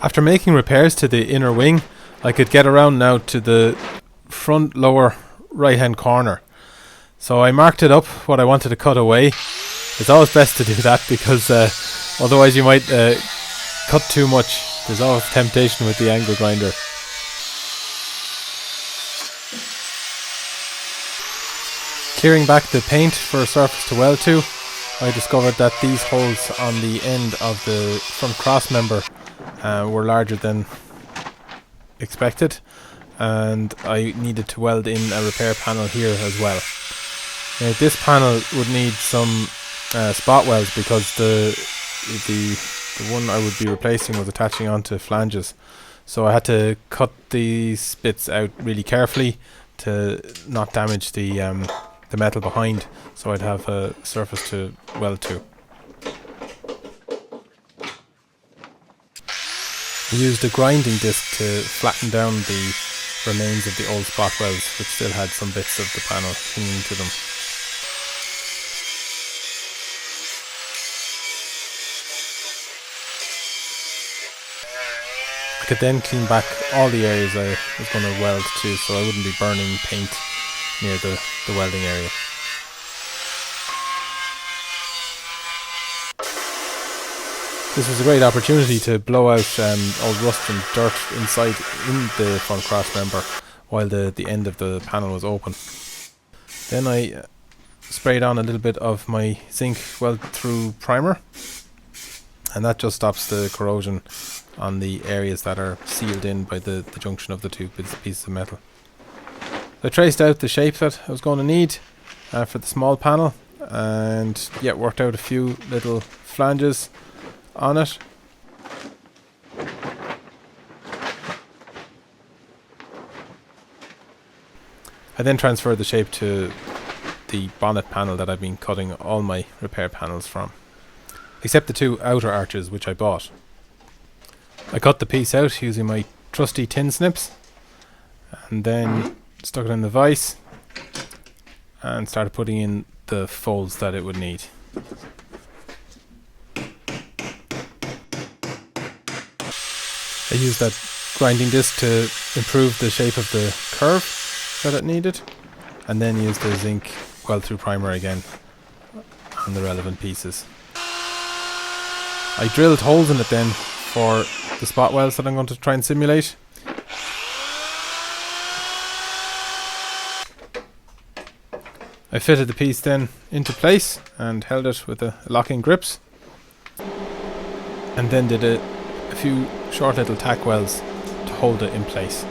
After making repairs to the inner wing, I could get around now to the front lower right hand corner. So I marked it up what I wanted to cut away. It's always best to do that because otherwise you might cut too much. There's always temptation with the angle grinder. Clearing back the paint for a surface to weld to, I discovered that these holes on the end of the front cross member were larger than expected, and I needed to weld in a repair panel here as well. Now this panel would need some spot welds because the one I would be replacing was attaching onto flanges, so I had to cut these bits out really carefully to not damage the metal behind, so I'd have a surface to weld to. I used a grinding disc to flatten down the remains of the old spot welds, which still had some bits of the panel clinging to them. I could then clean back all the areas I was going to weld to, so I wouldn't be burning paint near the welding area. This was a great opportunity to blow out old rust and dirt inside in the front cross member while the end of the panel was open. Then I sprayed on a little bit of my zinc weld through primer, and that just stops the corrosion on the areas that are sealed in by the junction of the two pieces of metal. I traced out the shape that I was going to need for the small panel, and worked out a few little flanges on it. I then transferred the shape to the bonnet panel that I've been cutting all my repair panels from, except the two outer arches which I bought. I cut the piece out using my trusty tin snips, and then stuck it in the vise and started putting in the folds that it would need. I used that grinding disc to improve the shape of the curve that it needed, and then used the zinc weld through primer again on the relevant pieces. I drilled holes in it then for the spot welds that I'm going to try and simulate. I fitted the piece then into place and held it with the locking grips, and then did a few short little tack welds to hold it in place.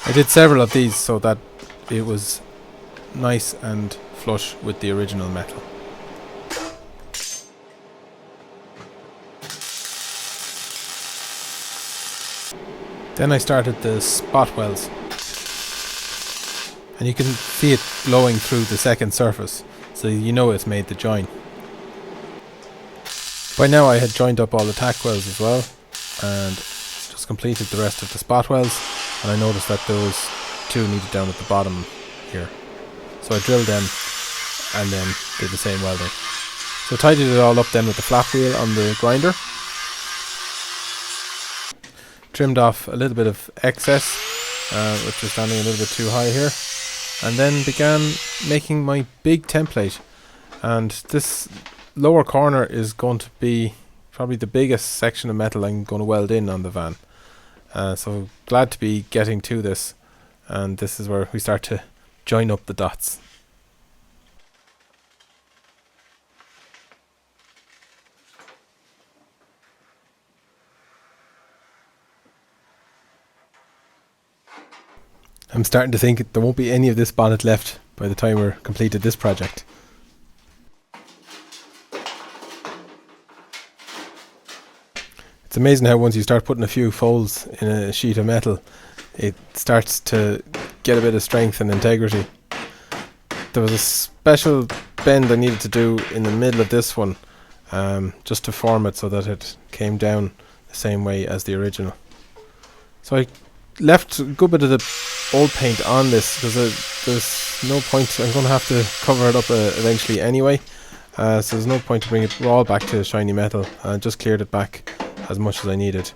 I did several of these so that it was nice and flush with the original metal. Then I started the spot welds, and you can see it glowing through the second surface, so you know it's made the join. By now I had joined up all the tack welds as well, and just completed the rest of the spot welds, and I noticed that those two needed down at the bottom here. So I drilled them and then did the same welding. So I tidied it all up then with the flat wheel on the grinder. Trimmed off a little bit of excess, which was standing a little bit too high here, and then began making my big template. And this lower corner is going to be probably the biggest section of metal I'm going to weld in on the van. So glad to be getting to this, and this is where we start to join up the dots. I'm starting to think there won't be any of this bonnet left by the time we're completed this project. It's amazing how once you start putting a few folds in a sheet of metal, it starts to get a bit of strength and integrity. There was a special bend I needed to do in the middle of this one, just to form it so that it came down the same way as the original. So I left a good bit of the old paint on this because there's no point. I'm going to have to cover it up eventually anyway, so there's no point to bring it all back to shiny metal. I just cleared it back as much as I needed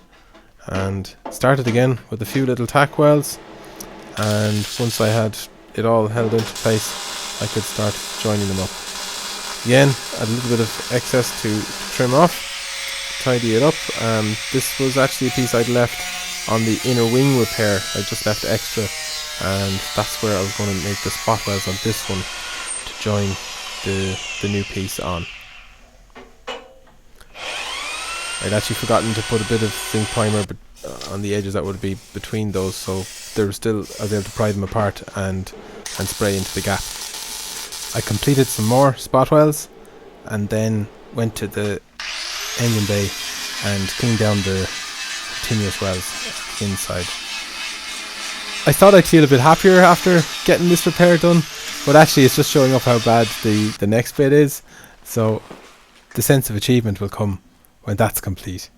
and started again with a few little tack welds, and once I had it all held into place I could start joining them up. Again, add a little bit of excess to trim off, tidy it up. This was actually a piece I'd left on the inner wing repair. I just left extra, and that's where I was going to make the spot welds on this one to join the new piece on. I'd actually forgotten to put a bit of zinc primer on the edges that would be between those, so I was able to pry them apart and spray into the gap. I completed some more spot welds and then went to the engine bay and cleaned down the continuous welds inside. I thought I'd feel a bit happier after getting this repair done, but actually it's just showing up how bad the next bit is, so the sense of achievement will come when that's complete.